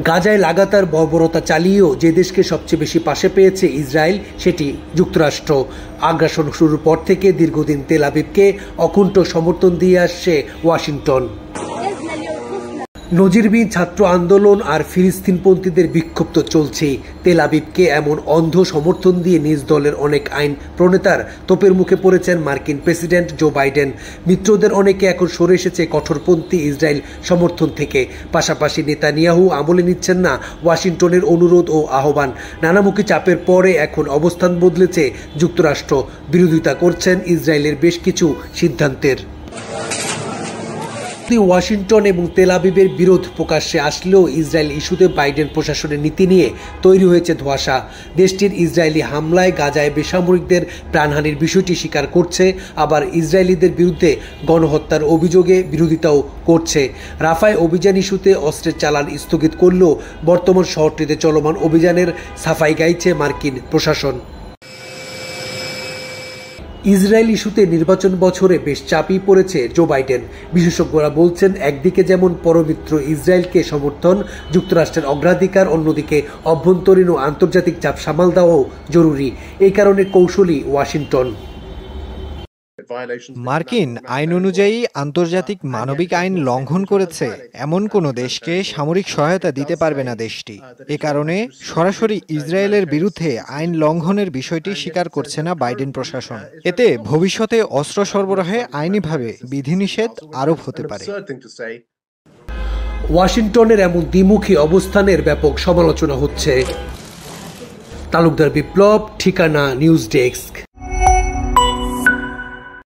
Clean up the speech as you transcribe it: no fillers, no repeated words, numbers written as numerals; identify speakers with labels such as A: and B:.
A: গাজায় লাগাতার বর্বরতা চালিয়েও যে দেশকে সবচেয়ে বেশি পাশে পেয়েছে ইসরায়েল, সেটি যুক্তরাষ্ট্র। আগ্রাসন শুরুর পর থেকে দীর্ঘদিন তেল আবিবকে অকুণ্ঠ সমর্থন দিয়ে আসছে ওয়াশিংটন। নজিরবিহীন ছাত্র আন্দোলন আর ফিলিস্তিনপন্থীদের বিক্ষোভ তো চলছেই। তেল আবিবকে এমন অন্ধ সমর্থন দিয়ে নিজ দলের অনেক আইন প্রণেতার তোপের মুখে পড়েছেন মার্কিন প্রেসিডেন্ট জো বাইডেন। মিত্রদের অনেকে এখন সরে এসেছে কঠোরপন্থী ইসরায়েল সমর্থন থেকে। পাশাপাশি নেতানিয়াহু আমলে নিচ্ছেন না ওয়াশিংটনের অনুরোধ ও আহ্বান। নানামুখী চাপের পরে এখন অবস্থান বদলেছে যুক্তরাষ্ট্র। বিরোধিতা করছেন ইসরায়েলের বেশ কিছু সিদ্ধান্তের। ওয়াশিংটন এবং তেল আবিবের বিরোধ প্রকাশ্যে আসলেও ইসরায়েল ইস্যুতে বাইডেন প্রশাসনের নীতি নিয়ে তৈরি হয়েছে ধোঁয়াশা। দেশটির ইসরায়েলি হামলায় গাজায় বেসামরিকদের প্রাণহানির বিষয়টি স্বীকার করছে, আবার ইসরায়েলিদের বিরুদ্ধে গণহত্যার অভিযোগে বিরোধিতাও করছে। রাফায় অভিযান ইস্যুতে অস্ত্রের চালান স্থগিত করলেও বর্তমান শহরটিতে চলমান অভিযানের সাফাই গাইছে মার্কিন প্রশাসন। ইসরায়েল ইস্যুতে নির্বাচন বছরে বেশ চাপই পড়েছে জো বাইডেন। বিশেষজ্ঞরা বলছেন, একদিকে যেমন পরমিত্র ইসরায়েলকে সমর্থন যুক্তরাষ্ট্রের অগ্রাধিকার, অন্যদিকে অভ্যন্তরীণ ও আন্তর্জাতিক চাপ সামাল দেওয়াও জরুরি। এই কারণে কৌশলী ওয়াশিংটন।
B: মার্কিন আইন অনুযায়ী আন্তর্জাতিক মানবিক আইন লঙ্ঘন করেছে এমন কোনো দেশকে সামরিক সহায়তা দিতে পারবে না দেশটি। এ কারণে সরাসরি ইসরায়েলের বিরুদ্ধে আইন লঙ্ঘনের বিষয়টি স্বীকার করছে না বাইডেন প্রশাসন। এতে ভবিষ্যতে অস্ত্র সরবরাহে আইনিভাবে বিধিনিষেধ আরোপ হতে পারে।
A: ওয়াশিংটনের এমন দ্বিমুখী অবস্থানের ব্যাপক সমালোচনা হচ্ছে। তালুকদার বিপ্লব, ঠিকানা নিউজ ডেস্ক।